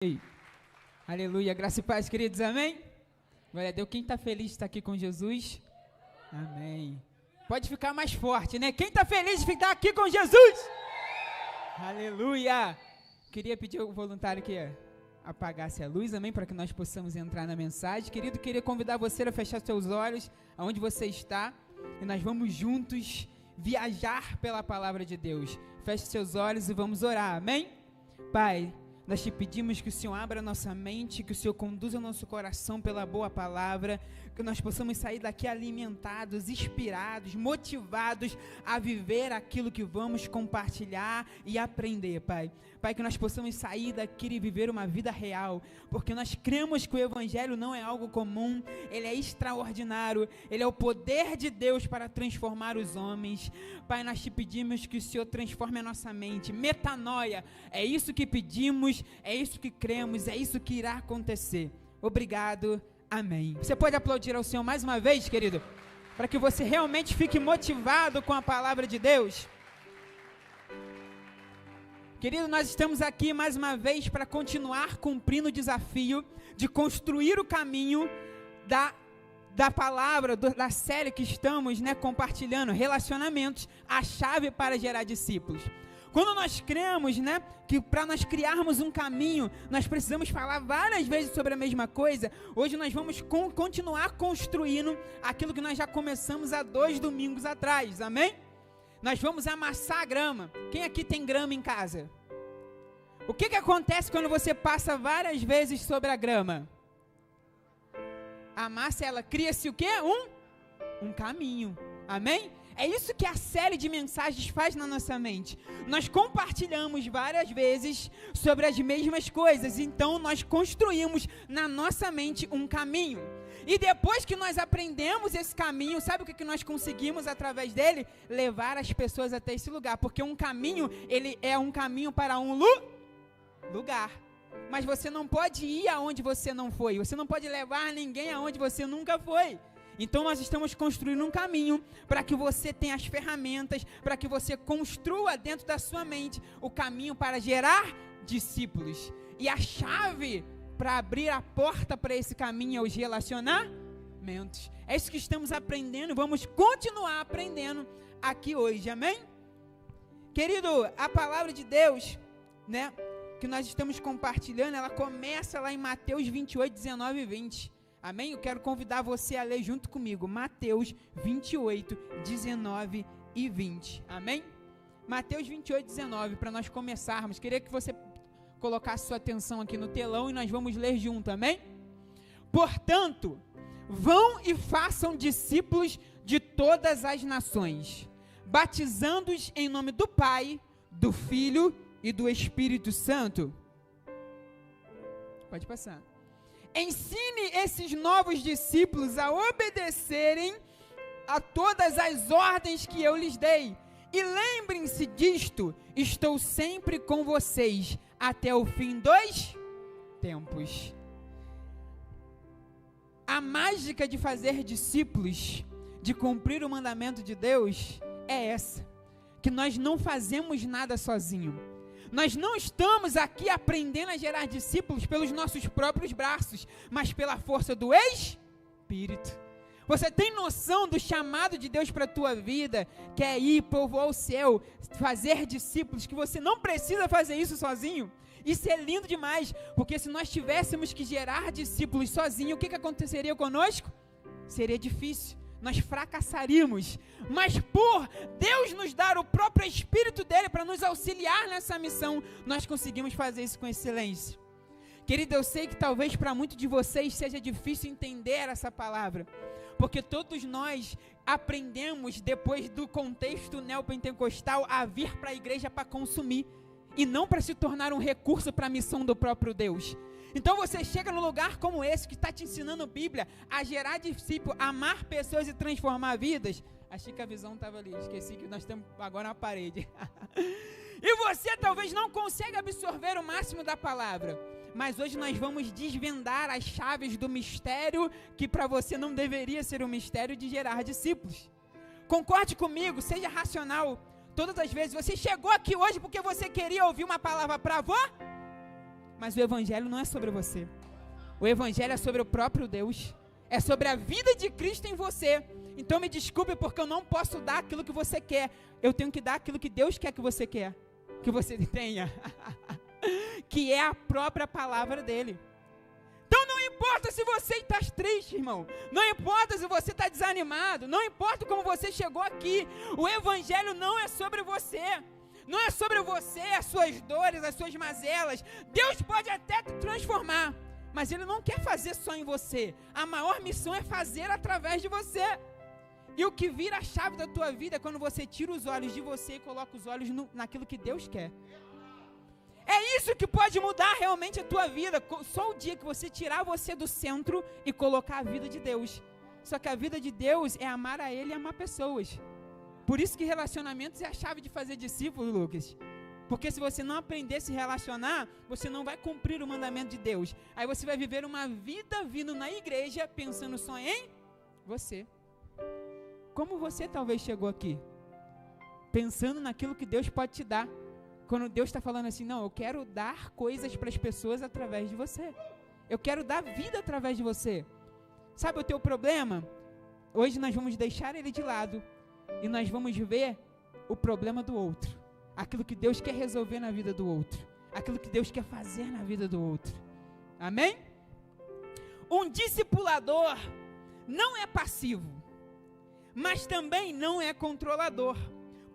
Ei. Aleluia, graça e paz, queridos, amém? Glória a Deus, quem está feliz de estar aqui com Jesus? Amém. Pode ficar mais forte, né? Quem está feliz de ficar aqui com Jesus? Aleluia. Queria pedir ao voluntário que apagasse a luz, amém? Para que nós possamos entrar na mensagem. Querido, queria convidar você a fechar seus olhos, aonde você está, e nós vamos juntos viajar pela palavra de Deus. Feche seus olhos e vamos orar, amém? Pai, nós te pedimos que o Senhor abra a nossa mente, que o Senhor conduza o nosso coração pela boa palavra, que nós possamos sair daqui alimentados, inspirados, motivados a viver aquilo que vamos compartilhar e aprender, Pai. Pai, que nós possamos sair daqui e viver uma vida real, porque nós cremos que o Evangelho não é algo comum, ele é extraordinário, ele é o poder de Deus para transformar os homens. Pai, nós te pedimos que o Senhor transforme a nossa mente, metanoia, é isso que pedimos, é isso que cremos, é isso que irá acontecer. Obrigado, amém. Você pode aplaudir ao Senhor mais uma vez, querido, para que você realmente fique motivado com a palavra de Deus. Querido, nós estamos aqui mais uma vez para continuar cumprindo o desafio de construir o caminho da palavra, da série que estamos, compartilhando, relacionamentos, a chave para gerar discípulos. Quando nós cremos, que para nós criarmos um caminho, nós precisamos falar várias vezes sobre a mesma coisa, hoje nós vamos continuar construindo aquilo que nós já começamos há 2 domingos atrás, amém? Nós vamos amassar a grama. Quem aqui tem grama em casa? O que acontece quando você passa várias vezes sobre a grama? A massa, ela cria-se o quê? Um caminho, amém? É isso que a série de mensagens faz na nossa mente. Nós compartilhamos várias vezes sobre as mesmas coisas, então nós construímos na nossa mente um caminho. E depois que nós aprendemos esse caminho, sabe o que nós conseguimos através dele? Levar as pessoas até esse lugar, porque um caminho, ele é um caminho para um lugar. Mas você não pode ir aonde você não foi, você não pode levar ninguém aonde você nunca foi. Então nós estamos construindo um caminho para que você tenha as ferramentas, para que você construa dentro da sua mente o caminho para gerar discípulos. E a chave para abrir a porta para esse caminho é os relacionamentos. É isso que estamos aprendendo, vamos continuar aprendendo aqui hoje, amém? Querido, a palavra de Deus, que nós estamos compartilhando, ela começa lá em Mateus 28, 19 e 20. Amém? Eu quero convidar você a ler junto comigo, Mateus 28, 19 e 20. Amém? Mateus 28, 19, para nós começarmos. Queria que você colocasse sua atenção aqui no telão e nós vamos ler junto, amém? Portanto, vão e façam discípulos de todas as nações, batizando-os em nome do Pai, do Filho e do Espírito Santo. Pode passar. Ensine esses novos discípulos a obedecerem a todas as ordens que eu lhes dei. E lembrem-se disto, estou sempre com vocês até o fim dos tempos. A mágica de fazer discípulos, de cumprir o mandamento de Deus, é essa, que nós não fazemos nada sozinho. Nós não estamos aqui aprendendo a gerar discípulos pelos nossos próprios braços, mas pela força do Espírito. Você tem noção do chamado de Deus para a tua vida, que é ir povoar o céu, fazer discípulos, que você não precisa fazer isso sozinho? Isso é lindo demais, porque se nós tivéssemos que gerar discípulos sozinhos, o que aconteceria conosco? Seria difícil. Nós fracassaríamos, mas por Deus nos dar o próprio Espírito dele para nos auxiliar nessa missão, nós conseguimos fazer isso com excelência. Querido, eu sei que talvez para muitos de vocês seja difícil entender essa palavra, porque todos nós aprendemos depois do contexto neopentecostal a vir para a igreja para consumir, e não para se tornar um recurso para a missão do próprio Deus. Então você chega num lugar como esse, que está te ensinando Bíblia, a gerar discípulo, amar pessoas e transformar vidas. Achei que a visão estava ali, esqueci que nós temos agora uma parede. E você talvez não consiga absorver o máximo da palavra, mas hoje nós vamos desvendar as chaves do mistério, que para você não deveria ser um mistério, de gerar discípulos. Concorde comigo, seja racional. Todas as vezes, você chegou aqui hoje porque você queria ouvir uma palavra para Mas o evangelho não é sobre você. O evangelho é sobre o próprio Deus. É sobre a vida de Cristo em você. Então me desculpe porque eu não posso dar aquilo que você quer. Eu tenho que dar aquilo que Deus quer que você tenha. Que é a própria palavra dele. Então não importa se você está triste, irmão. Não importa se você está desanimado. Não importa como você chegou aqui. O evangelho não é sobre você. Não é sobre você, as suas dores, as suas mazelas. Deus pode até te transformar. Mas Ele não quer fazer só em você. A maior missão é fazer através de você. E o que vira a chave da tua vida é quando você tira os olhos de você e coloca os olhos naquilo que Deus quer. É isso que pode mudar realmente a tua vida. Só o dia que você tirar você do centro e colocar a vida de Deus. Só que a vida de Deus é amar a Ele e amar pessoas. Por isso que relacionamentos é a chave de fazer discípulo, Lucas. Porque se você não aprender a se relacionar, você não vai cumprir o mandamento de Deus. Aí você vai viver uma vida vindo na igreja pensando só em você. Como você talvez chegou aqui? Pensando naquilo que Deus pode te dar. Quando Deus está falando assim, não, eu quero dar coisas para as pessoas através de você. Eu quero dar vida através de você. Sabe o teu problema? Hoje nós vamos deixar ele de lado e nós vamos ver o problema do outro. Aquilo que Deus quer resolver na vida do outro. Aquilo que Deus quer fazer na vida do outro. Amém? Um discipulador não é passivo, mas também não é controlador.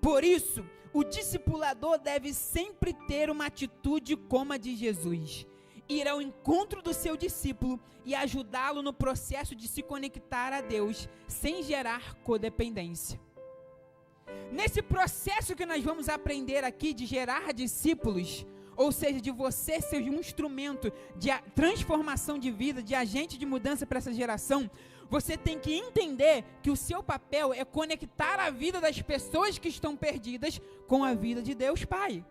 Por isso, o discipulador deve sempre ter uma atitude como a de Jesus. Ir ao encontro do seu discípulo e ajudá-lo no processo de se conectar a Deus, sem gerar codependência. Nesse processo que nós vamos aprender aqui de gerar discípulos, ou seja, de você ser um instrumento de transformação de vida, de agente de mudança para essa geração, você tem que entender que o seu papel é conectar a vida das pessoas que estão perdidas com a vida de Deus Pai.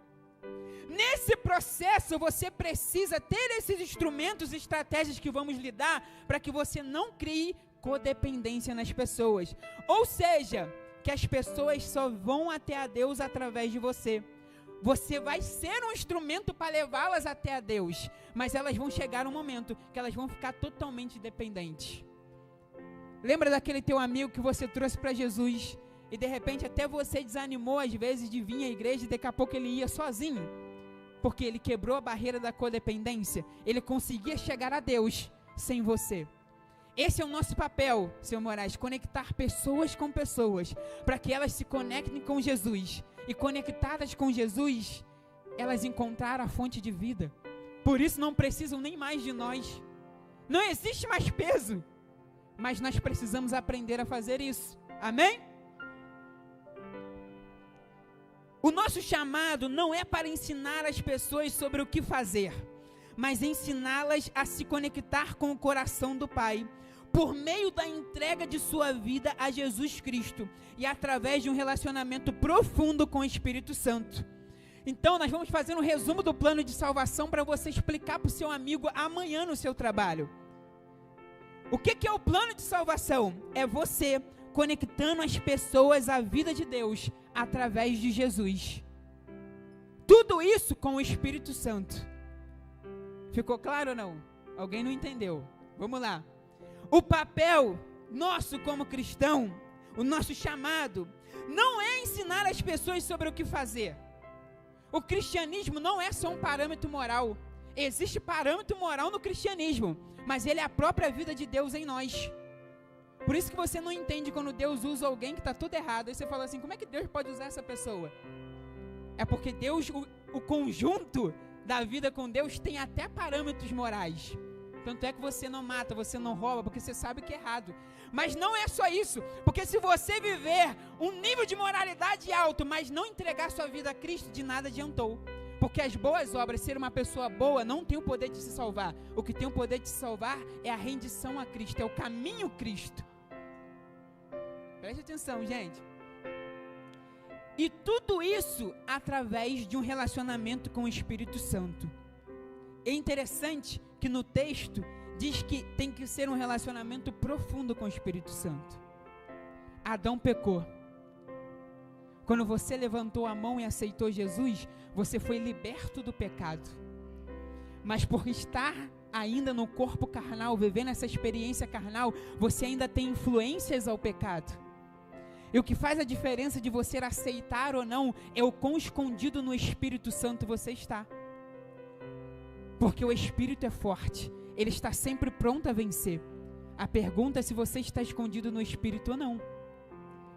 Nesse processo, você precisa ter esses instrumentos e estratégias que vamos lhe dar para que você não crie codependência nas pessoas. Ou seja, que as pessoas só vão até a Deus através de você. Você vai ser um instrumento para levá-las até a Deus, mas elas vão chegar um momento que elas vão ficar totalmente dependentes. Lembra daquele teu amigo que você trouxe para Jesus e de repente até você desanimou às vezes de vir à igreja e daqui a pouco ele ia sozinho? Porque ele quebrou a barreira da codependência. Ele conseguia chegar a Deus sem você. Esse é o nosso papel, Senhor Moraes, conectar pessoas com pessoas, para que elas se conectem com Jesus. E conectadas com Jesus, elas encontraram a fonte de vida. Por isso não precisam nem mais de nós. Não existe mais peso. Mas nós precisamos aprender a fazer isso. Amém? O nosso chamado não é para ensinar as pessoas sobre o que fazer, mas ensiná-las a se conectar com o coração do Pai, por meio da entrega de sua vida a Jesus Cristo e através de um relacionamento profundo com o Espírito Santo. Então nós vamos fazer um resumo do plano de salvação para você explicar para o seu amigo amanhã no seu trabalho. O que é o plano de salvação? É você conectando as pessoas à vida de Deus através de Jesus. Tudo isso com o Espírito Santo. Ficou claro ou não? Alguém não entendeu? Vamos lá. O papel nosso como cristão, o nosso chamado, não é ensinar as pessoas sobre o que fazer. O cristianismo não é só um parâmetro moral. Existe parâmetro moral no cristianismo, mas ele é a própria vida de Deus em nós. Por isso que você não entende quando Deus usa alguém que está tudo errado. Aí você fala assim, como é que Deus pode usar essa pessoa? É porque Deus, o conjunto da vida com Deus tem até parâmetros morais. Tanto é que você não mata, você não rouba, porque você sabe que é errado. Mas não é só isso, porque se você viver um nível de moralidade alto, mas não entregar sua vida a Cristo, de nada adiantou. Porque as boas obras, ser uma pessoa boa, não tem o poder de se salvar. O que tem o poder de se salvar é a rendição a Cristo, é o caminho Cristo. Preste atenção, gente. E tudo isso através de um relacionamento com o Espírito Santo. É interessante que no texto diz que tem que ser um relacionamento profundo com o Espírito Santo. Adão pecou. Quando você levantou a mão e aceitou Jesus, você foi liberto do pecado. Mas por estar ainda no corpo carnal, vivendo essa experiência carnal, você ainda tem influências ao pecado. E o que faz a diferença de você aceitar ou não é o quão escondido no Espírito Santo você está. Porque o Espírito é forte, ele está sempre pronto a vencer. A pergunta é se você está escondido no Espírito ou não.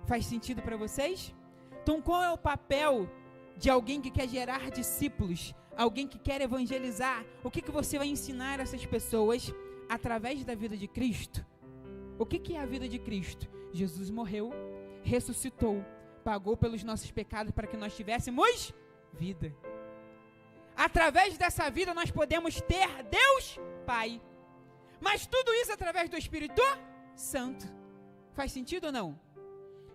Faz sentido para vocês? Então qual é o papel de alguém que quer gerar discípulos? Alguém que quer evangelizar? O que você vai ensinar essas pessoas através da vida de Cristo? O que é a vida de Cristo? Jesus morreu, ressuscitou, pagou pelos nossos pecados para que nós tivéssemos vida. Através dessa vida nós podemos ter Deus Pai. Mas tudo isso através do Espírito Santo. Faz sentido ou não?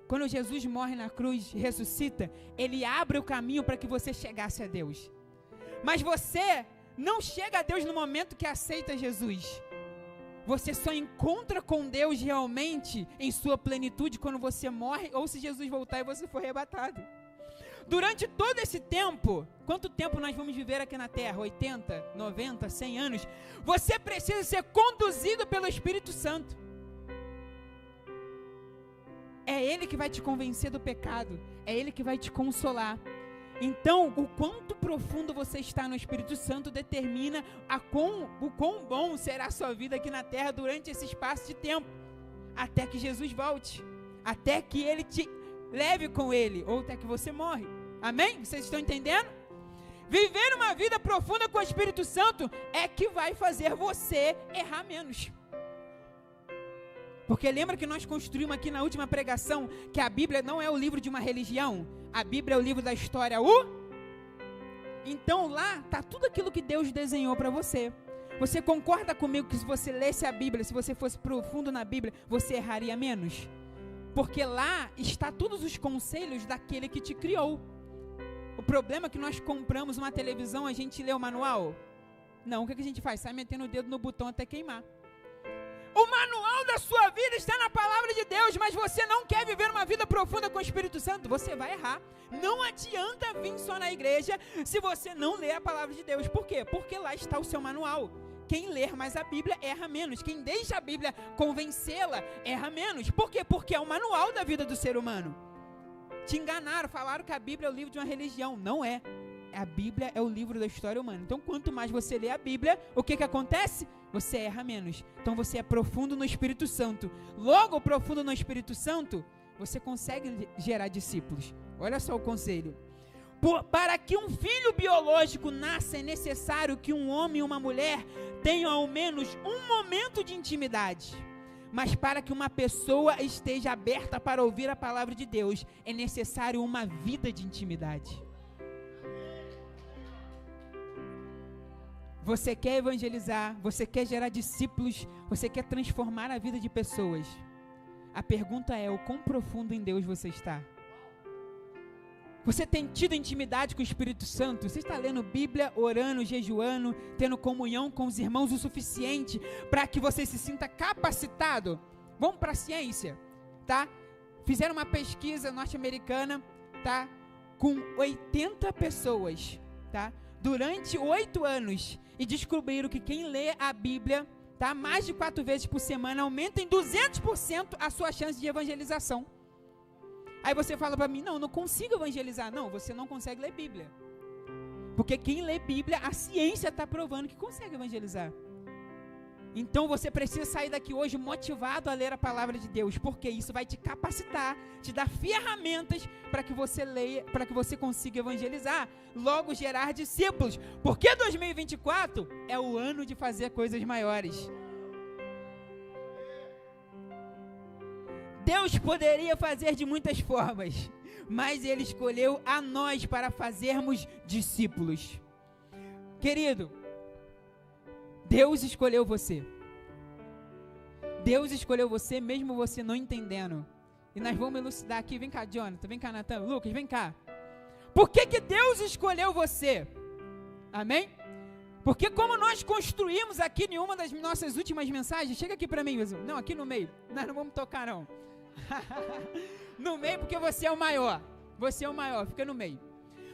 Quando Jesus morre na cruz, ressuscita, ele abre o caminho para que você chegasse a Deus. Mas você não chega a Deus no momento que aceita Jesus. Você só encontra com Deus realmente em sua plenitude quando você morre ou se Jesus voltar e você for arrebatado. Durante todo esse tempo, quanto tempo nós vamos viver aqui na terra? 80, 90, 100 anos? Você precisa ser conduzido pelo Espírito Santo. É Ele que vai te convencer do pecado. É Ele que vai te consolar. Então, o quanto profundo você está no Espírito Santo determina o quão bom será a sua vida aqui na terra durante esse espaço de tempo. Até que Jesus volte. Até que Ele te leve com Ele. Ou até que você morre. Amém? Vocês estão entendendo? Viver uma vida profunda com o Espírito Santo é que vai fazer você errar menos. Porque lembra que nós construímos aqui na última pregação que a Bíblia não é o livro de uma religião. A Bíblia é o livro da história. Então lá está tudo aquilo que Deus desenhou para você. Você concorda comigo que se você lesse a Bíblia, se você fosse profundo na Bíblia, você erraria menos? Porque lá está todos os conselhos daquele que te criou. O problema é que nós compramos uma televisão, a gente lê o manual? Não, o que a gente faz? Sai metendo o dedo no botão até queimar. O manual da sua vida está na palavra de Deus, mas você não quer viver uma vida profunda com o Espírito Santo, você vai errar. Não adianta vir só na igreja se você não ler a palavra de Deus. Por quê? Porque lá está o seu manual. Quem ler mais a Bíblia erra menos. Quem deixa a Bíblia convencê-la erra menos. Por quê? Porque é o manual da vida do ser humano. Te enganaram, falaram que a Bíblia é o livro de uma religião. Não é. A Bíblia é o livro da história humana. Então, quanto mais você lê a Bíblia, o que acontece? Você erra menos. Então, você é profundo no Espírito Santo. Logo, profundo no Espírito Santo, você consegue gerar discípulos. Olha só o conselho. Para que um filho biológico nasça, é necessário que um homem e uma mulher tenham ao menos um momento de intimidade. Mas para que uma pessoa esteja aberta para ouvir a palavra de Deus, é necessário uma vida de intimidade. Você quer evangelizar, você quer gerar discípulos, você quer transformar a vida de pessoas. A pergunta é, o quão profundo em Deus você está? Você tem tido intimidade com o Espírito Santo? Você está lendo Bíblia, orando, jejuando, tendo comunhão com os irmãos o suficiente para que você se sinta capacitado? Vamos para a ciência, tá? Fizeram uma pesquisa norte-americana, tá? Com 80 pessoas, tá? Durante 8 anos, e descobriram que quem lê a Bíblia, tá? Mais de 4 vezes por semana, aumenta em 200% a sua chance de evangelização. Aí você fala para mim, não consigo evangelizar. Não, você não consegue ler Bíblia. Porque quem lê Bíblia, a ciência está provando que consegue evangelizar. Então você precisa sair daqui hoje motivado a ler a palavra de Deus, porque isso vai te capacitar, te dar ferramentas para que você leia, para que você consiga evangelizar, logo gerar discípulos. Porque 2024 é o ano de fazer coisas maiores. Deus poderia fazer de muitas formas, mas Ele escolheu a nós para fazermos discípulos. Querido, Deus escolheu você. Deus escolheu você, mesmo você não entendendo. E nós vamos elucidar aqui. Vem cá, Jonathan. Vem cá, Natan. Lucas, vem cá. Por que Deus escolheu você? Amém? Porque como nós construímos aqui em uma das nossas últimas mensagens, chega aqui para mim, Jesus. Não, aqui no meio. Nós não vamos tocar, não. No meio, porque você é o maior. Você é o maior, fica no meio.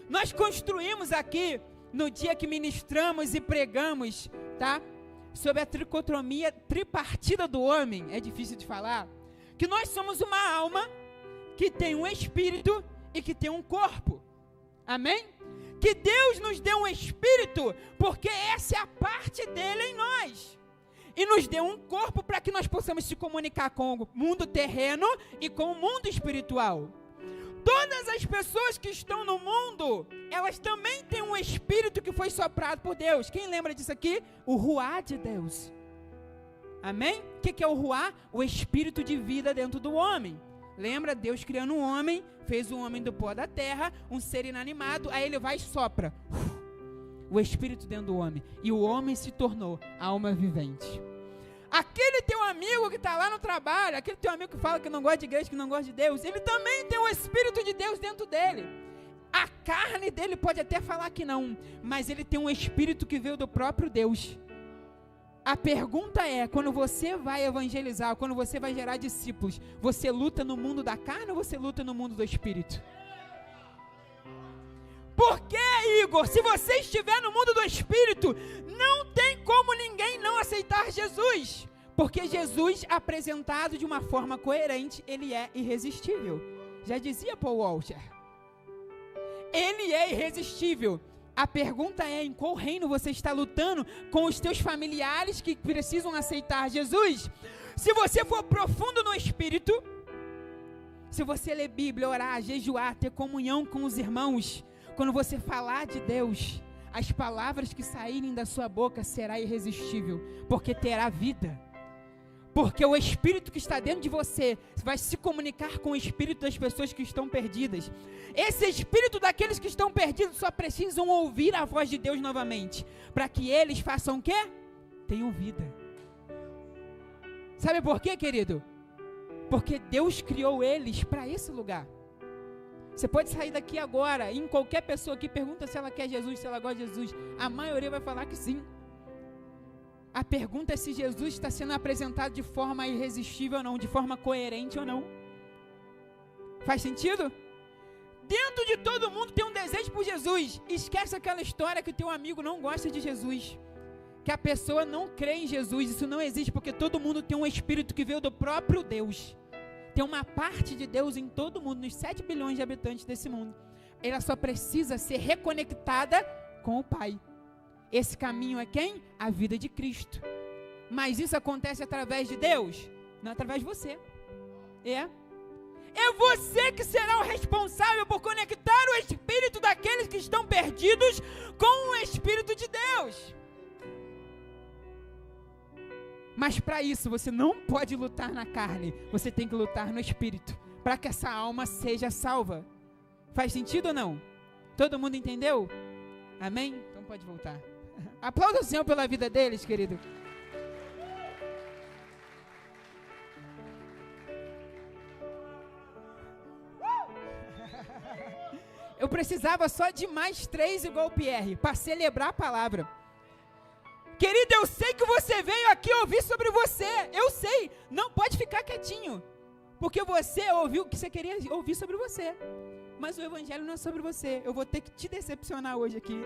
Nós construímos aqui no dia que ministramos e pregamos, tá? Sobre a tricotomia tripartida do homem, é difícil de falar, que nós somos uma alma que tem um espírito e que tem um corpo. Amém? Que Deus nos deu um espírito, porque essa é a parte dele em nós. E nos deu um corpo para que nós possamos se comunicar com o mundo terreno e com o mundo espiritual. Todas as pessoas que estão no mundo, elas também têm um espírito que foi soprado por Deus. Quem lembra disso aqui? O ruá de Deus. Amém? O que é o ruá? O espírito de vida dentro do homem. Lembra? Deus criando um homem, fez o homem do pó da terra, um ser inanimado, aí ele vai e sopra o espírito dentro do homem. E o homem se tornou a alma vivente. Aquele teu amigo que está lá no trabalho, aquele teu amigo que fala que não gosta de igreja, que não gosta de Deus, ele também tem o Espírito de Deus dentro dele. A carne dele pode até falar que não, mas ele tem um Espírito que veio do próprio Deus. A pergunta é, quando você vai evangelizar, quando você vai gerar discípulos, você luta no mundo da carne ou você luta no mundo do Espírito? Porque, Igor, se você estiver no mundo do Espírito, não tem como ninguém não aceitar Jesus. Porque Jesus, apresentado de uma forma coerente, ele é irresistível. Já dizia Paul Washer. Ele é irresistível. A pergunta é, em qual reino você está lutando com os teus familiares que precisam aceitar Jesus? Se você for profundo no Espírito, se você ler Bíblia, orar, jejuar, ter comunhão com os irmãos, quando você falar de Deus, as palavras que saírem da sua boca será irresistível, porque terá vida. Porque o Espírito que está dentro de você vai se comunicar com o Espírito das pessoas que estão perdidas. Esse Espírito daqueles que estão perdidos só precisam ouvir a voz de Deus novamente, para que eles façam o quê? Tenham vida. Sabe por quê, querido? Porque Deus criou eles para esse lugar. Você pode sair daqui agora, e em qualquer pessoa que pergunta se ela quer Jesus, se ela gosta de Jesus, a maioria vai falar que sim. A pergunta é se Jesus está sendo apresentado de forma irresistível ou não, de forma coerente ou não. Faz sentido? Dentro de todo mundo tem um desejo por Jesus. Esquece aquela história que o teu amigo não gosta de Jesus, que a pessoa não crê em Jesus. Isso não existe, porque todo mundo tem um espírito que veio do próprio Deus. Tem uma parte de Deus em todo mundo, nos 7 bilhões de habitantes desse mundo. Ela só precisa ser reconectada com o Pai. Esse caminho é quem? A vida de Cristo. Mas isso acontece através de Deus? Não através de você. É você que será o responsável por conectar o espírito daqueles que estão perdidos com o Espírito de Deus. Mas para isso você não pode lutar na carne, você tem que lutar no Espírito, para que essa alma seja salva. Faz sentido ou não? Todo mundo entendeu? Amém? Então pode voltar. Aplauda o Senhor pela vida deles, querido. Eu precisava só de mais 3 igual o Pierre, para celebrar a palavra. Querido, eu sei que você veio aqui ouvir sobre você. Eu sei. Não pode ficar quietinho. Porque você ouviu o que você queria ouvir sobre você. Mas o evangelho não é sobre você. Eu vou ter que te decepcionar hoje aqui.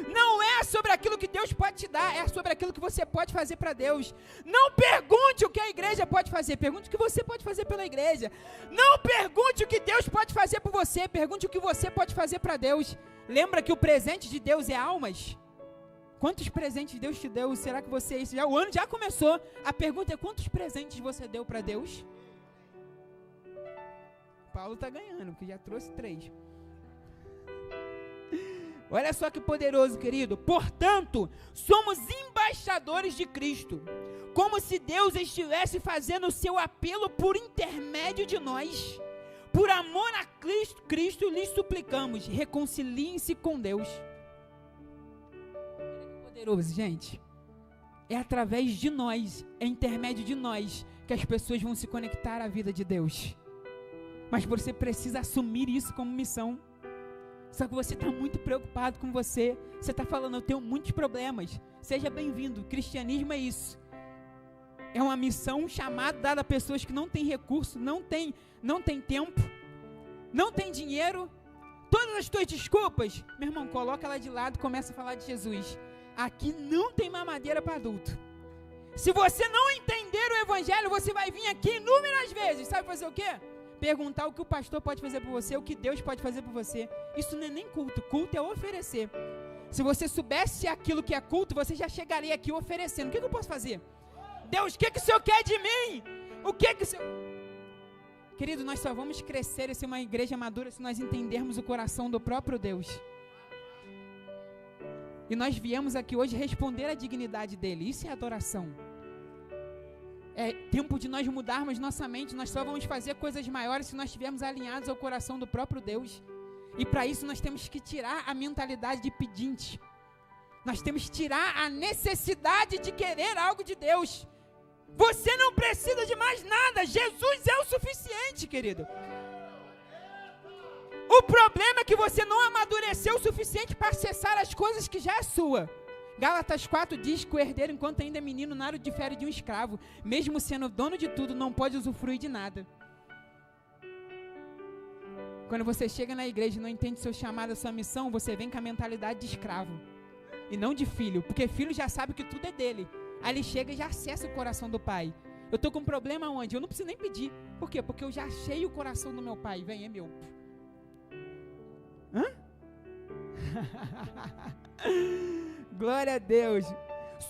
Não é sobre aquilo que Deus pode te dar. É sobre aquilo que você pode fazer para Deus. Não pergunte o que a igreja pode fazer. Pergunte o que você pode fazer pela igreja. Não pergunte o que Deus pode fazer por você. Pergunte o que você pode fazer para Deus. Lembra que o presente de Deus é almas? Quantos presentes Deus te deu? Será que você... o ano já começou. A pergunta é, quantos presentes você deu para Deus? Paulo está ganhando, porque já trouxe 3. Olha só que poderoso, querido. Portanto, somos embaixadores de Cristo. Como se Deus estivesse fazendo o seu apelo por intermédio de nós. Por amor a Cristo lhes suplicamos, reconciliem-se com Deus. Poderoso, gente. É através de nós, é intermédio de nós, que as pessoas vão se conectar à vida de Deus. Mas você precisa assumir isso como missão. Só que você está muito preocupado com você. Você está falando, eu tenho muitos problemas. Seja bem-vindo, o cristianismo é isso. É uma missão, um chamado dado a pessoas que não têm recurso, não têm tempo, não têm dinheiro. todas as tuas desculpas, meu irmão, coloca ela de lado e começa a falar de Jesus. Aqui não tem mamadeira para adulto. Se você não entender o evangelho, você vai vir aqui inúmeras vezes. Sabe fazer o quê? Perguntar o que o pastor pode fazer por você, o que Deus pode fazer por você. Isso não é nem culto. Culto é oferecer. Se você soubesse aquilo que é culto, você já chegaria aqui oferecendo. O que eu posso fazer? Deus, o que o Senhor quer de mim? O que o Senhor... Querido, nós só vamos crescer e ser uma igreja madura se nós entendermos o coração do próprio Deus. E nós viemos aqui hoje responder à dignidade dele. Isso é adoração. É tempo de nós mudarmos nossa mente. Nós só vamos fazer coisas maiores se nós estivermos alinhados ao coração do próprio Deus. E para isso nós temos que tirar a mentalidade de pedinte. Nós temos que tirar a necessidade de querer algo de Deus. Você não precisa de mais nada. Jesus é o suficiente, querido. O problema é que você não amadureceu o suficiente para acessar as coisas que já é sua. Gálatas 4 diz que o herdeiro, enquanto ainda é menino, nada difere de um escravo. Mesmo sendo dono de tudo, não pode usufruir de nada. Quando você chega na igreja e não entende seu chamado, a sua missão, você vem com a mentalidade de escravo. E não de filho, porque filho já sabe que tudo é dele. Aí ele chega e já acessa o coração do pai. Eu estou com um problema onde? Eu não preciso nem pedir. Por quê? Porque eu já achei o coração do meu pai. Vem, é meu. Hã? Glória a Deus.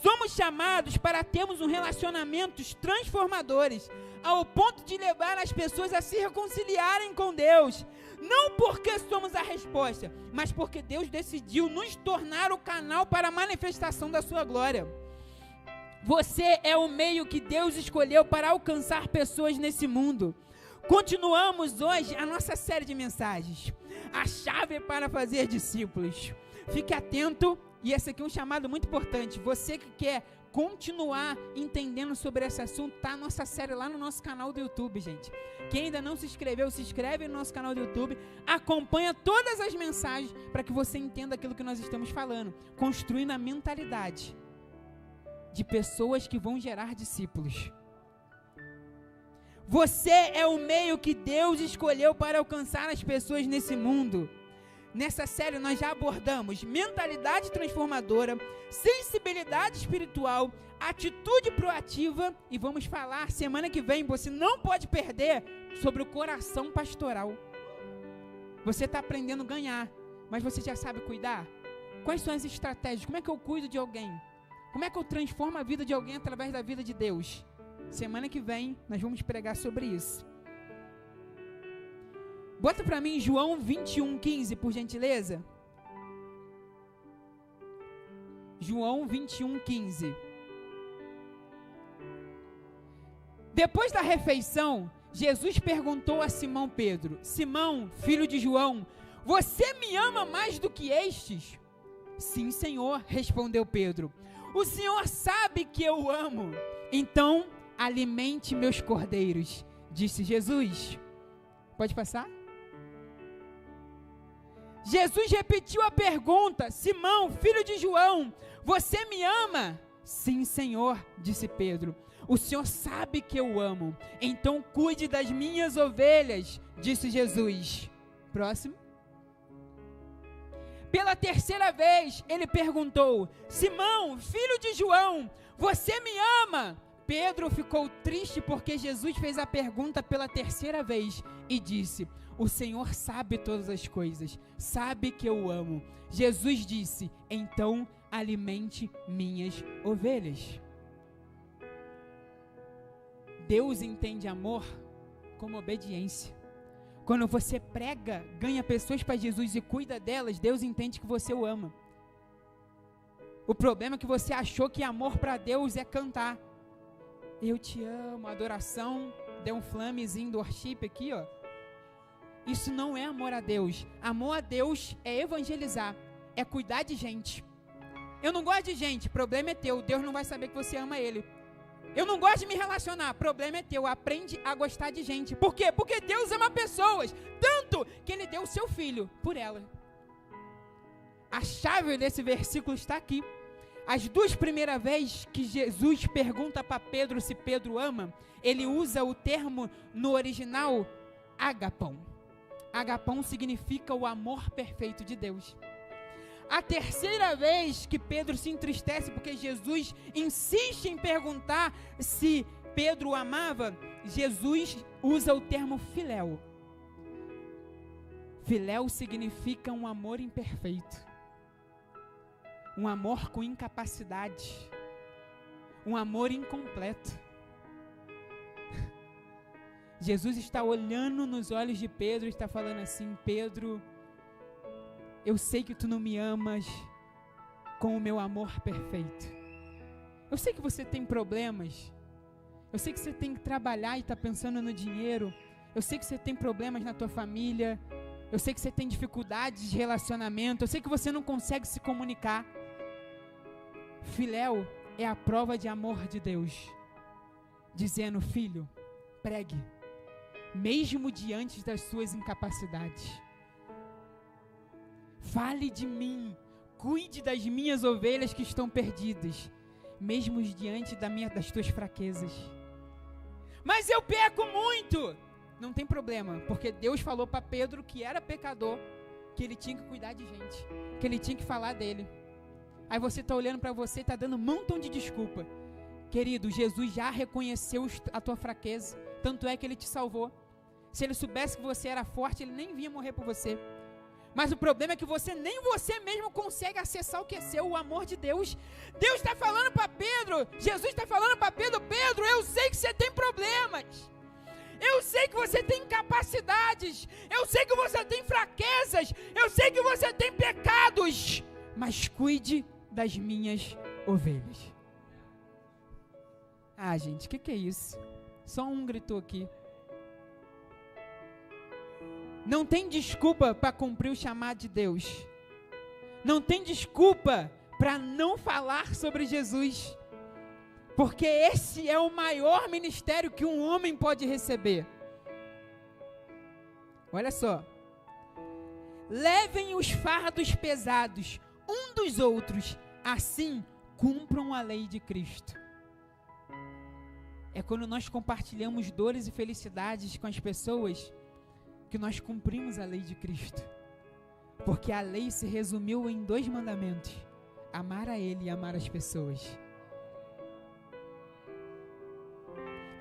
Somos chamados para termos relacionamentos transformadores, ao ponto de levar as pessoas a se reconciliarem com Deus. Não porque somos a resposta, mas porque Deus decidiu nos tornar o canal para a manifestação da sua glória. Você é o meio que Deus escolheu para alcançar pessoas nesse mundo. Continuamos hoje a nossa série de mensagens. A chave para fazer discípulos. Fique atento, e esse aqui é um chamado muito importante. Você que quer continuar entendendo sobre esse assunto, tá a nossa série lá no nosso canal do YouTube, gente. Quem ainda não se inscreveu, se inscreve no nosso canal do YouTube, acompanha todas as mensagens para que você entenda aquilo que nós estamos falando, construindo a mentalidade de pessoas que vão gerar discípulos. Você é o meio que Deus escolheu para alcançar as pessoas nesse mundo. Nessa série nós já abordamos mentalidade transformadora, sensibilidade espiritual, atitude proativa, e vamos falar semana que vem, você não pode perder, sobre o coração pastoral. Você está aprendendo a ganhar, mas você já sabe cuidar? Quais são as estratégias? Como é que eu cuido de alguém? Como é que eu transformo a vida de alguém através da vida de Deus? Semana que vem nós vamos pregar sobre isso. Bota para mim João 21:15, por gentileza. João 21:15. Depois da refeição, Jesus perguntou a Simão Pedro: Simão, filho de João, você me ama mais do que estes? Sim, Senhor, respondeu Pedro. O Senhor sabe que eu amo. Então, alimente meus cordeiros, disse Jesus. Pode passar? Jesus repetiu a pergunta: Simão, filho de João, você me ama? Sim, Senhor, disse Pedro. O Senhor sabe que eu amo. Então cuide das minhas ovelhas, disse Jesus. Próximo. Pela terceira vez, ele perguntou: Simão, filho de João, você me ama? Pedro ficou triste porque Jesus fez a pergunta pela terceira vez e disse: o Senhor sabe todas as coisas, sabe que eu amo. Jesus disse: então alimente minhas ovelhas. Deus entende amor como obediência. Quando você prega, ganha pessoas para Jesus e cuida delas, Deus entende que você o ama. O problema é que você achou que amor para Deus é cantar. Eu te amo, adoração, deu um flamezinho do worship aqui, ó. Isso não é amor a Deus. Amor a Deus é evangelizar, é cuidar de gente. Eu não gosto de gente, problema é teu, Deus não vai saber que você ama Ele. Eu não gosto de me relacionar, problema é teu, aprende a gostar de gente. Por quê? Porque Deus ama pessoas, tanto que Ele deu o seu Filho por ela. A chave desse versículo está aqui. As duas primeiras vezes que Jesus pergunta para Pedro se Pedro ama, ele usa o termo no original, agapão. Agapão significa o amor perfeito de Deus. A terceira vez que Pedro se entristece porque Jesus insiste em perguntar se Pedro o amava, Jesus usa o termo filéu. Filéu significa um amor imperfeito, um amor com incapacidade, um amor incompleto. Jesus está olhando nos olhos de Pedro e está falando assim: Pedro, eu sei que tu não me amas com o meu amor perfeito. Eu sei que você tem problemas. Eu sei que você tem que trabalhar e está pensando no dinheiro. Eu sei que você tem problemas na tua família. Eu sei que você tem dificuldades de relacionamento. Eu sei que você não consegue se comunicar. Filéu é a prova de amor de Deus, dizendo: filho, pregue, mesmo diante das suas incapacidades. Fale de mim, cuide das minhas ovelhas que estão perdidas, mesmo diante das tuas fraquezas. Mas eu peco muito. Não tem problema, porque Deus falou para Pedro que era pecador, que ele tinha que cuidar de gente, que ele tinha que falar dele. Aí você está olhando para você e está dando um montão de desculpa. Querido, Jesus já reconheceu a tua fraqueza, tanto é que ele te salvou. Se ele soubesse que você era forte, ele nem vinha morrer por você. Mas o problema é que nem você mesmo consegue acessar o que é seu, o amor de Deus. Deus está falando para Pedro, Jesus está falando para Pedro: Pedro, eu sei que você tem problemas. Eu sei que você tem incapacidades. Eu sei que você tem fraquezas. Eu sei que você tem pecados. Mas cuide das minhas ovelhas. Ah, gente, o que é isso? Só um gritou aqui. Não tem desculpa para cumprir o chamado de Deus. Não tem desculpa para não falar sobre Jesus. Porque esse é o maior ministério que um homem pode receber. Olha só. Levem os fardos pesados um dos outros, assim cumpram a lei de Cristo. É quando nós compartilhamos dores e felicidades com as pessoas que nós cumprimos a lei de Cristo. Porque a lei se resumiu em 2 mandamentos: amar a Ele e amar as pessoas.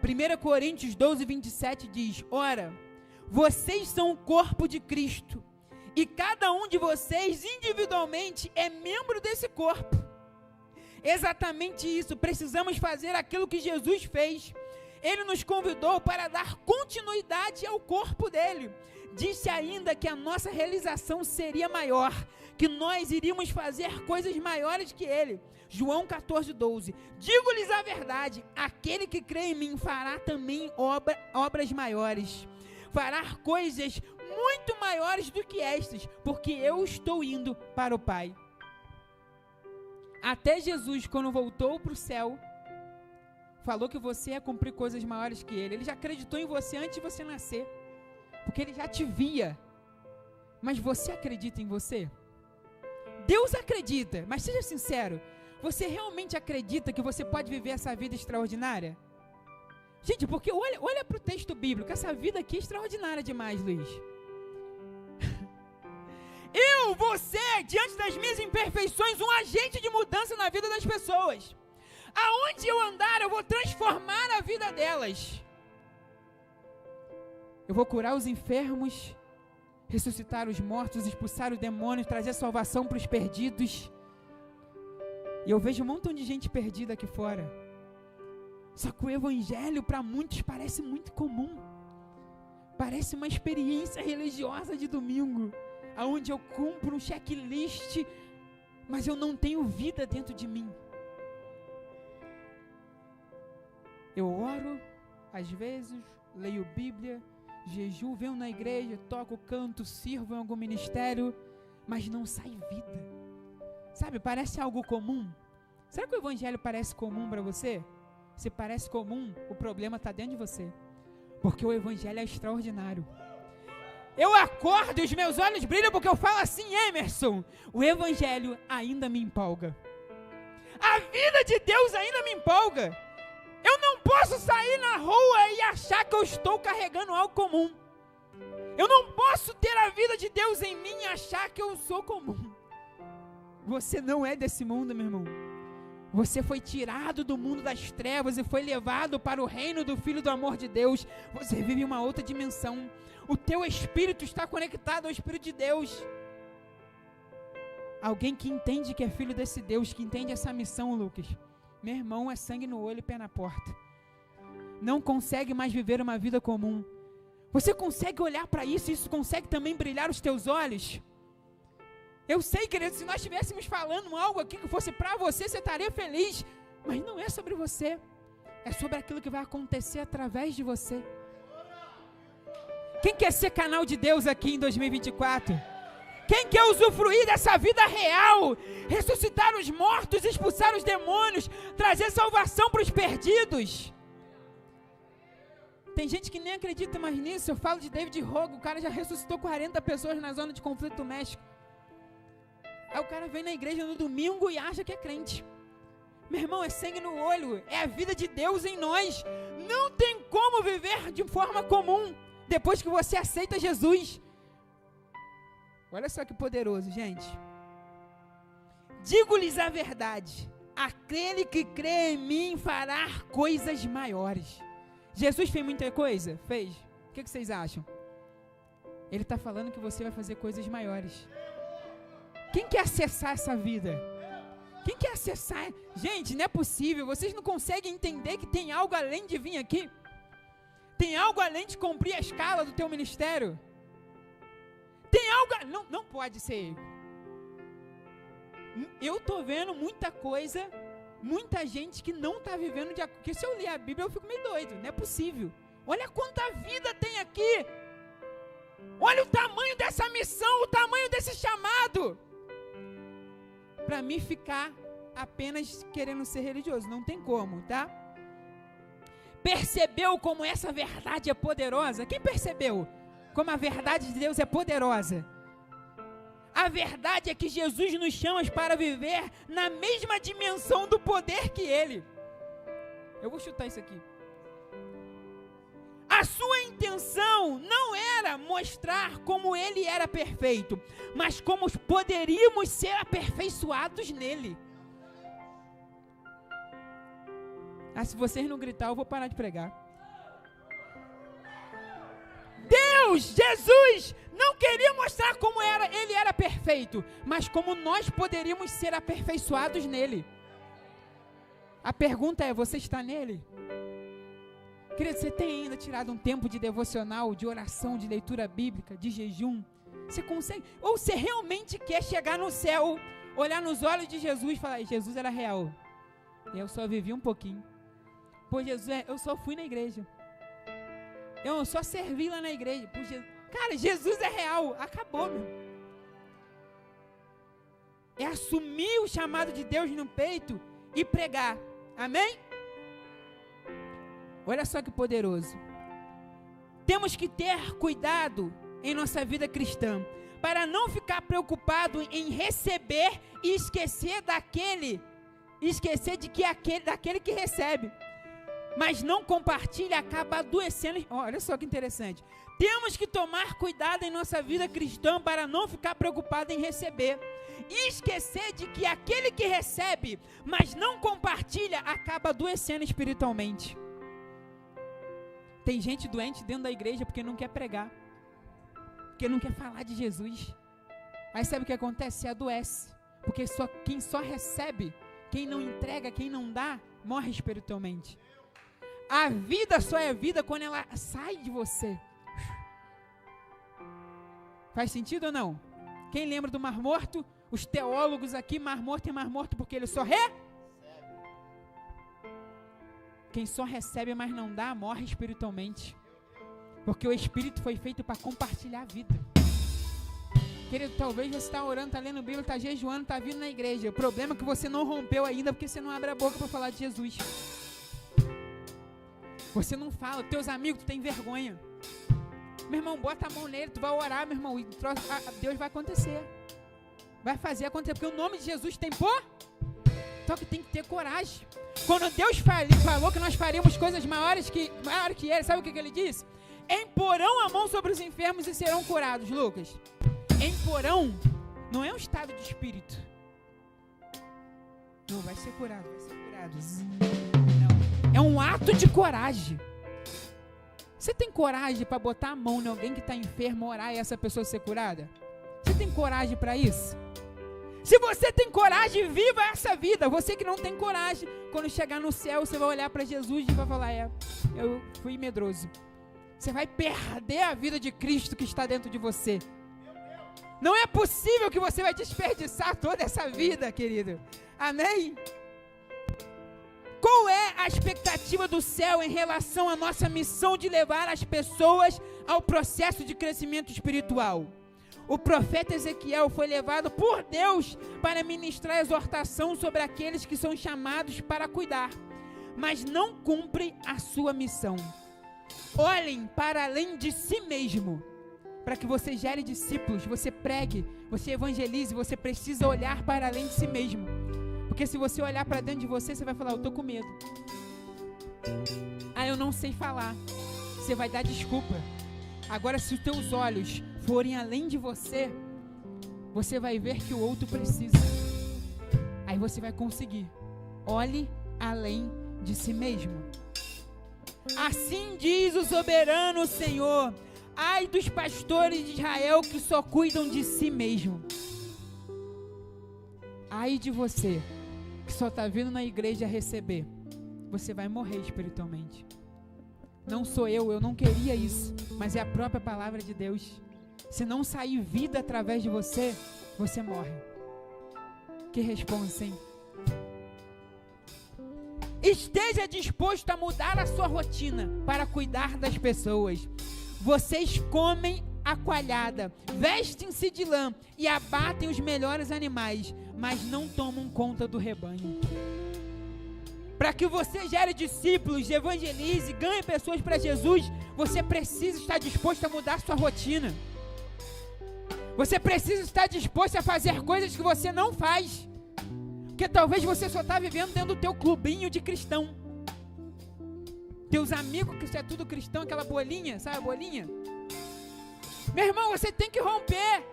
1 Coríntios 12, 27 diz: ora, vocês são o corpo de Cristo, e cada um de vocês individualmente é membro desse corpo. Exatamente isso, precisamos fazer aquilo que Jesus fez. Ele nos convidou para dar continuidade ao corpo dele. Disse ainda que a nossa realização seria maior, que nós iríamos fazer coisas maiores que ele. João 14, 12. Digo-lhes a verdade, aquele que crê em mim fará também obras maiores. Fará coisas muito maiores do que estas, porque eu estou indo para o Pai. Até Jesus, quando voltou para o céu, falou que você ia cumprir coisas maiores que ele. Ele já acreditou em você antes de você nascer, porque ele já te via. Mas você acredita em você? Deus acredita, mas seja sincero, você realmente acredita que você pode viver essa vida extraordinária? Gente, porque olha para o texto bíblico, essa vida aqui é extraordinária demais, Luiz. Você, diante das minhas imperfeições, um agente de mudança na vida das pessoas. Aonde eu andar, eu vou transformar a vida delas. Eu vou curar os enfermos, ressuscitar os mortos, expulsar os demônios, trazer salvação para os perdidos. E eu vejo um montão de gente perdida aqui fora. Só que o evangelho para muitos parece muito comum. Parece uma experiência religiosa de domingo, aonde eu cumpro um checklist, mas eu não tenho vida dentro de mim. Eu oro, às vezes, leio Bíblia, jejuo, venho na igreja, toco, canto, sirvo em algum ministério, mas não sai vida. Sabe, parece algo comum. Será que o evangelho parece comum para você? Se parece comum, o problema está dentro de você. Porque o evangelho é extraordinário. Eu acordo e os meus olhos brilham porque eu falo assim: Emerson, o evangelho ainda me empolga. A vida de Deus ainda me empolga. Eu não posso sair na rua e achar que eu estou carregando algo comum. Eu não posso ter a vida de Deus em mim e achar que eu sou comum. Você não é desse mundo, meu irmão. Você foi tirado do mundo das trevas e foi levado para o reino do Filho do amor de Deus. Você vive uma outra dimensão. O teu espírito está conectado ao Espírito de Deus. Alguém que entende que é filho desse Deus, que entende essa missão, Lucas. Meu irmão, é sangue no olho e pé na porta. Não consegue mais viver uma vida comum. Você consegue olhar para isso, isso consegue também brilhar os teus olhos? Eu sei, querido, se nós estivéssemos falando algo aqui que fosse para você, você estaria feliz. Mas não é sobre você. É sobre aquilo que vai acontecer através de você. Quem quer ser canal de Deus aqui em 2024? Quem quer usufruir dessa vida real? Ressuscitar os mortos, expulsar os demônios, trazer salvação para os perdidos. Tem gente que nem acredita mais nisso. Eu falo de David Rogo, o cara já ressuscitou 40 pessoas na zona de conflito doméstico. Aí o cara vem na igreja no domingo e acha que é crente. Meu irmão, é sangue no olho, é a vida de Deus em nós. Não tem como viver de forma comum depois que você aceita Jesus. Olha só que poderoso, gente. Digo-lhes a verdade, aquele que crê em mim fará coisas maiores. Jesus fez muita coisa? Fez. O que vocês acham? Ele está falando que você vai fazer coisas maiores. Quem quer acessar essa vida? Quem quer acessar? Gente, não é possível. Vocês não conseguem entender que tem algo além de vir aqui? Tem algo além de cumprir a escala do teu ministério? Tem algo... Não pode ser. Eu estou vendo muita coisa, muita gente que não está vivendo de acordo. Porque se eu ler a Bíblia eu fico meio doido. Não é possível. Olha quanta vida tem aqui. Olha o tamanho dessa missão, o tamanho desse chamado. Para mim ficar apenas querendo ser religioso. Não tem como, tá? Percebeu como essa verdade é poderosa? Quem percebeu como a verdade de Deus é poderosa? A verdade é que Jesus nos chama para viver na mesma dimensão do poder que Ele. Eu vou chutar isso aqui. A sua intenção não era mostrar como Ele era perfeito, mas como poderíamos ser aperfeiçoados nele. Se vocês não gritar, eu vou parar de pregar. Deus, Jesus, não queria mostrar como Ele era perfeito, mas como nós poderíamos ser aperfeiçoados nele. A pergunta é, você está nele? Querido, você tem ainda tirado um tempo de devocional, de oração, de leitura bíblica, de jejum? Você consegue? Ou você realmente quer chegar no céu, olhar nos olhos de Jesus e falar, Jesus era real, eu só vivi um pouquinho. Pô, Jesus, eu só fui na igreja. Eu só servi lá na igreja. Pô, cara, Jesus é real. Acabou, meu. É assumir o chamado de Deus no peito e pregar. Amém? Olha só que poderoso. Temos que ter cuidado em nossa vida cristã, para não ficar preocupado em receber e esquecer daquele que recebe. Mas não compartilha, acaba adoecendo. Olha só que interessante. Temos que tomar cuidado em nossa vida cristã para não ficar preocupado em receber. E esquecer de que aquele que recebe, mas não compartilha, acaba adoecendo espiritualmente. Tem gente doente dentro da igreja porque não quer pregar. Porque não quer falar de Jesus. Aí sabe o que acontece? Se adoece. Porque quem só recebe, quem não entrega, quem não dá, morre espiritualmente. A vida só é vida quando ela sai de você. Faz sentido ou não? Quem lembra do Mar Morto? Os teólogos aqui, Mar Morto é Mar Morto porque ele só recebe. Quem só recebe, mas não dá, morre espiritualmente. Porque o Espírito foi feito para compartilhar a vida. Querido, talvez você está orando, está lendo a Bíblia, está jejuando, está vindo na igreja. O problema é que você não rompeu ainda porque você não abre a boca para falar de Jesus. Você não fala, teus amigos, tu tem vergonha. Meu irmão, bota a mão nele, tu vai orar, meu irmão, e Deus vai acontecer. Vai fazer acontecer, porque o nome de Jesus tem poder. Só que tem que ter coragem. Quando Deus falou que nós faríamos coisas maiores que Ele, sabe o que Ele disse? Imporão a mão sobre os enfermos e serão curados. Lucas, imporão não é um estado de espírito. Não, vai ser curado, vai ser curado. Não, é um ato de coragem. Você tem coragem para botar a mão em alguém que está enfermo, orar e essa pessoa ser curada? Você tem coragem para isso? Se você tem coragem, viva essa vida. Você que não tem coragem, quando chegar no céu, você vai olhar para Jesus e vai falar, eu fui medroso. Você vai perder a vida de Cristo que está dentro de você. Não é possível que você vai desperdiçar toda essa vida, querido. Amém? Qual é a expectativa do céu em relação à nossa missão de levar as pessoas ao processo de crescimento espiritual? O profeta Ezequiel foi levado por Deus para ministrar exortação sobre aqueles que são chamados para cuidar, mas não cumprem a sua missão. Olhem para além de si mesmo. Para que você gere discípulos, você pregue, você evangelize, você precisa olhar para além de si mesmo. Porque se você olhar para dentro de você, você vai falar, eu estou com medo. Eu não sei falar. Você vai dar desculpa. Agora, se os teus olhos forem além de você, você vai ver que o outro precisa. Aí você vai conseguir. Olhe além de si mesmo. Assim diz o soberano Senhor: ai dos pastores de Israel que só cuidam de si mesmo. Ai de você que só está vindo na igreja receber. Você vai morrer espiritualmente. Não sou eu não queria isso, mas é a própria palavra de Deus. Se não sair vida através de você, você morre. Que responsa, hein? Esteja disposto a mudar a sua rotina para cuidar das pessoas. Vocês comem a coalhada, vestem-se de lã e abatem os melhores animais, mas não tomam conta do rebanho. Para que você gere discípulos, evangelize, ganhe pessoas para Jesus, você precisa estar disposto a mudar sua rotina. Você precisa estar disposto a fazer coisas que você não faz. Porque talvez você só está vivendo dentro do teu clubinho de cristão. Teus amigos, que isso é tudo cristão, aquela bolinha, sabe a bolinha? Meu irmão, você tem que romper.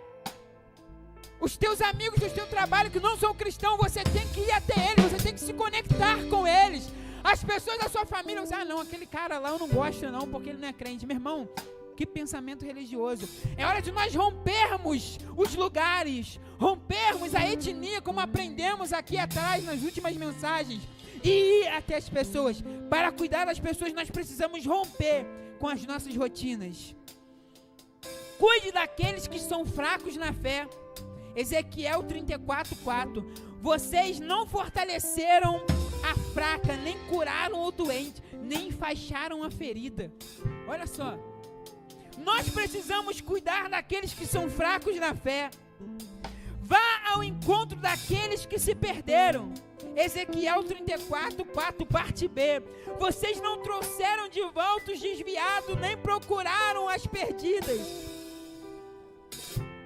Os teus amigos do teu trabalho que não são cristãos, você tem que ir até eles, você tem que se conectar com eles. As pessoas da sua família vão dizer, não, aquele cara lá eu não gosto não, porque ele não é crente. Meu irmão, que pensamento religioso. É hora de nós rompermos os lugares, rompermos a etnia, como aprendemos aqui atrás nas últimas mensagens, e ir até as pessoas. Para cuidar das pessoas, nós precisamos romper com as nossas rotinas. Cuide daqueles que são fracos na fé. Ezequiel 34:4. Vocês não fortaleceram a fraca, nem curaram o doente, nem enfaixaram a ferida. Olha só. Nós precisamos cuidar daqueles que são fracos na fé. Vá ao encontro daqueles que se perderam. Ezequiel 34:4, parte B. Vocês não trouxeram de volta os desviados, nem procuraram as perdidas.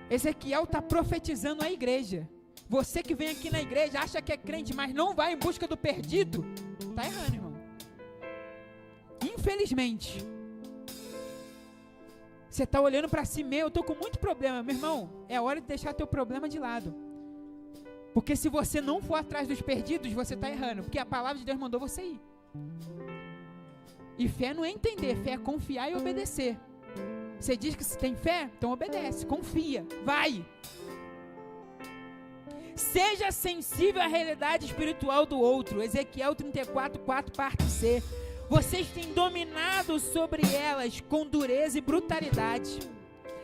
Ezequiel está profetizando a igreja. Você que vem aqui na igreja, acha que é crente, mas não vai em busca do perdido, está errando, irmão. Infelizmente. Você está olhando para si mesmo, eu estou com muito problema. Meu irmão, é hora de deixar teu problema de lado. Porque se você não for atrás dos perdidos, você está errando. Porque a palavra de Deus mandou você ir. E fé não é entender, fé é confiar e obedecer. Você diz que você tem fé? Então obedece, confia, vai. Seja sensível à realidade espiritual do outro. Ezequiel 34:4, parte C. Vocês têm dominado sobre elas com dureza e brutalidade.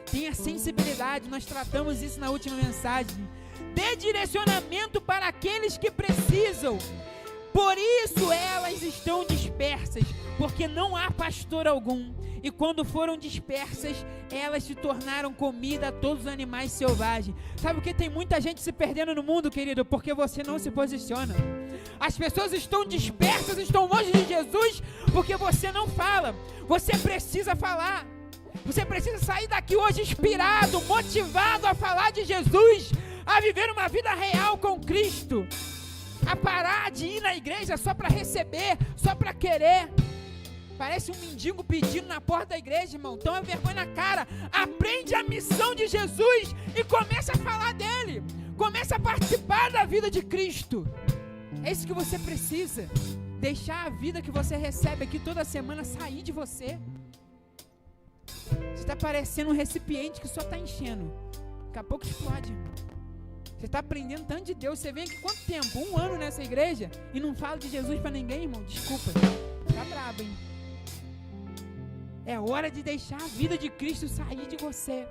Tenha sensibilidade, nós tratamos isso na última mensagem. Dê direcionamento para aqueles que precisam. Por isso elas estão dispersas, porque não há pastor algum. E quando foram dispersas, elas se tornaram comida a todos os animais selvagens. Sabe por que tem muita gente se perdendo no mundo, querido? Porque você não se posiciona. As pessoas estão dispersas, estão longe de Jesus, porque você não fala. Você precisa falar. Você precisa sair daqui hoje inspirado, motivado a falar de Jesus, a viver uma vida real com Cristo, a parar de ir na igreja só para receber, só para querer. Parece um mendigo pedindo na porta da igreja, irmão. Toma vergonha na cara. Aprende a missão de Jesus e começa a falar dele. Começa a participar da vida de Cristo. É isso que você precisa. Deixar a vida que você recebe aqui toda semana sair de você. Você está parecendo um recipiente que só está enchendo. Daqui a pouco explode. Você está aprendendo tanto de Deus. Você vem aqui quanto tempo? 1 ano nessa igreja e não fala de Jesus para ninguém, irmão? Desculpa. Tá brabo, hein? É hora de deixar a vida de Cristo sair de você.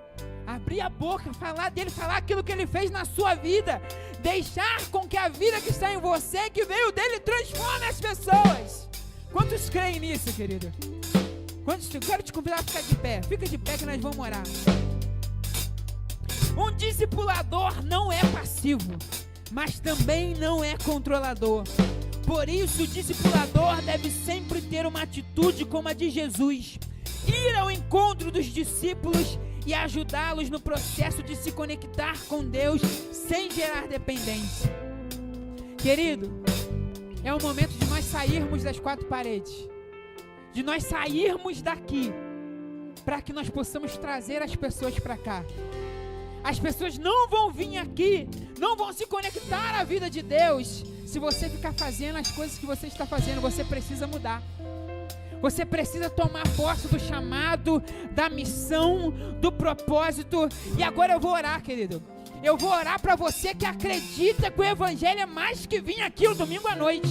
Abrir a boca, falar dele, falar aquilo que ele fez na sua vida. Deixar com que a vida que está em você, que veio dele, transforme as pessoas. Quantos creem nisso, querido? Eu quero te convidar a ficar de pé. Fica de pé que nós vamos orar. Um discipulador não é passivo, mas também não é controlador. Por isso, o discipulador deve sempre ter uma atitude como a de Jesus. Ir ao encontro dos discípulos e ajudá-los no processo de se conectar com Deus sem gerar dependência. Querido, é o momento de nós sairmos das 4 paredes, de nós sairmos daqui, para que nós possamos trazer as pessoas para cá. As pessoas não vão vir aqui, não vão se conectar à vida de Deus, se você ficar fazendo as coisas que você está fazendo. Você precisa mudar. Você precisa tomar posse do chamado, da missão, do propósito. E agora eu vou orar, querido. Eu vou orar para você que acredita que o evangelho é mais que vir aqui o domingo à noite.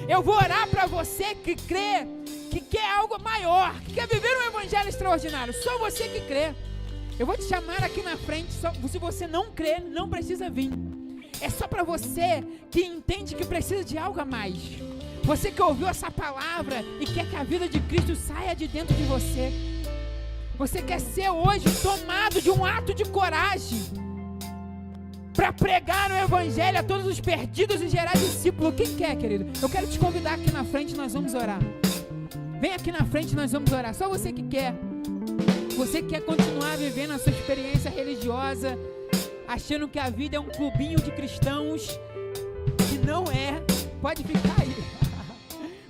Eu vou orar para você que crê, que quer algo maior, que quer viver um evangelho extraordinário. Só você que crê. Eu vou te chamar aqui na frente. Se você não crê, não precisa vir. É só para você que entende que precisa de algo a mais. Você que ouviu essa palavra e quer que a vida de Cristo saia de dentro de você. Você quer ser hoje tomado de um ato de coragem para pregar o evangelho a todos os perdidos e gerar discípulo. Quem quer, querido? Eu quero te convidar aqui na frente, nós vamos orar. Vem aqui na frente, nós vamos orar. Só você que quer. Você que quer continuar vivendo a sua experiência religiosa, achando que a vida é um clubinho de cristãos, que não é, pode ficar aí.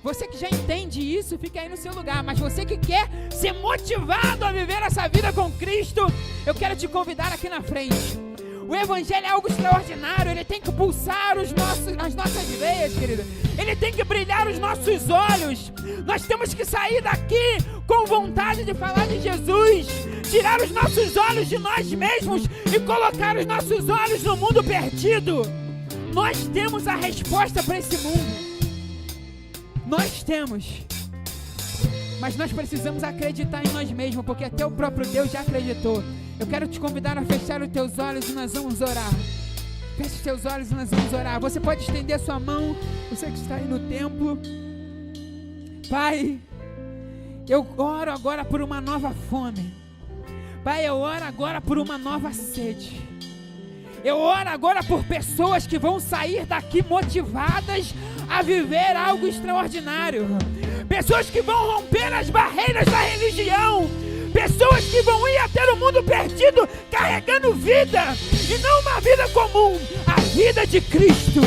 Você que já entende isso, fica aí no seu lugar. Mas você que quer ser motivado a viver essa vida com Cristo, eu quero te convidar aqui na frente. O evangelho é algo extraordinário. Ele tem que pulsar as nossas veias, querido. Ele tem que brilhar os nossos olhos. Nós temos que sair daqui com vontade de falar de Jesus, tirar os nossos olhos de nós mesmos e colocar os nossos olhos no mundo perdido. Nós temos a resposta para esse mundo. Nós temos, mas nós precisamos acreditar em nós mesmos, porque até o próprio Deus já acreditou. Eu quero te convidar a fechar os teus olhos e nós vamos orar. Feche os teus olhos e nós vamos orar. Você pode estender a sua mão, você que está aí no templo. Pai, eu oro agora por uma nova fome. Pai, eu oro agora por uma nova sede. Eu oro agora por pessoas que vão sair daqui motivadas a viver algo extraordinário. Pessoas que vão romper as barreiras da religião. Pessoas que vão ir até o mundo perdido carregando vida. E não uma vida comum, a vida de Cristo.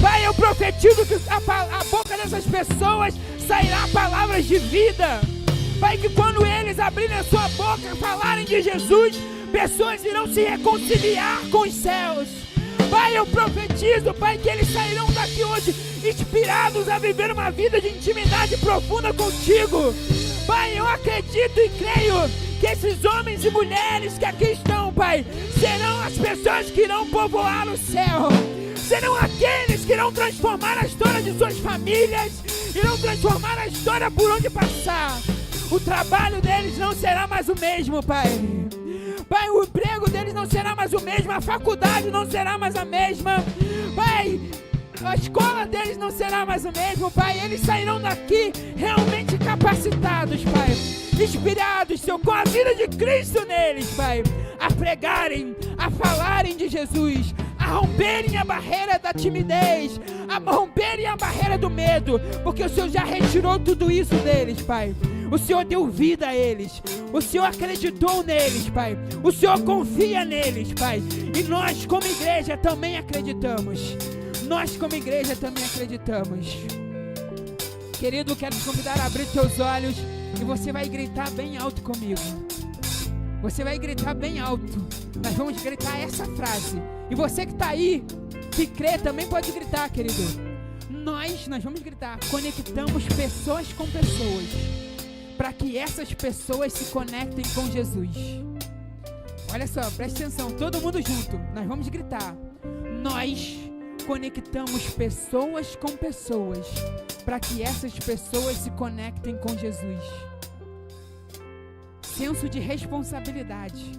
Pai, eu profetizo que a boca dessas pessoas sairá palavras de vida. Pai, que quando eles abrirem a sua boca e falarem de Jesus, pessoas irão se reconciliar com os céus. Pai, eu profetizo, Pai, que eles sairão daqui hoje inspirados a viver uma vida de intimidade profunda contigo. Pai, eu acredito e creio que esses homens e mulheres que aqui estão, Pai, serão as pessoas que irão povoar o céu. Serão aqueles que irão transformar a história de suas famílias, irão transformar a história por onde passar. O trabalho deles não será mais o mesmo, Pai. Pai, o emprego deles não será mais o mesmo, a faculdade não será mais a mesma. Pai, a escola deles não será mais o mesmo, Pai. Eles sairão daqui realmente capacitados, Pai. Inspirados, Senhor, com a vida de Cristo neles, Pai. A pregarem, a falarem de Jesus, a romperem a barreira da timidez, a romperem a barreira do medo, porque o Senhor já retirou tudo isso deles, Pai. O Senhor deu vida a eles, o Senhor acreditou neles, Pai. O Senhor confia neles, Pai. E nós como igreja também acreditamos. Nós como igreja também acreditamos. Querido, quero te convidar a abrir teus olhos e você vai gritar bem alto comigo. Você vai gritar bem alto. Nós vamos gritar essa frase. E você que está aí, que crê, também pode gritar, querido. Nós vamos gritar: conectamos pessoas com pessoas, para que essas pessoas se conectem com Jesus. Olha só, preste atenção, todo mundo junto. Nós vamos gritar: nós conectamos pessoas com pessoas, para que essas pessoas se conectem com Jesus. Senso de responsabilidade.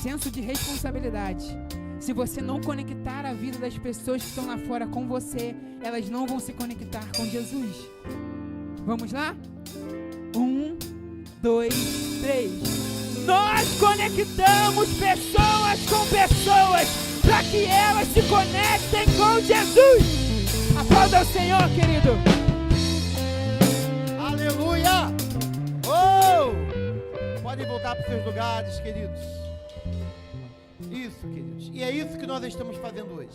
Senso de responsabilidade. Se você não conectar a vida das pessoas que estão lá fora com você, elas não vão se conectar com Jesus. Vamos lá? 1, 2, 3. Nós conectamos pessoas com pessoas, para que elas se conectem com Jesus. Aplauda o Senhor, querido. Aleluia! Oh! Podem voltar para os seus lugares, queridos. Isso, queridos. E é isso que nós estamos fazendo hoje.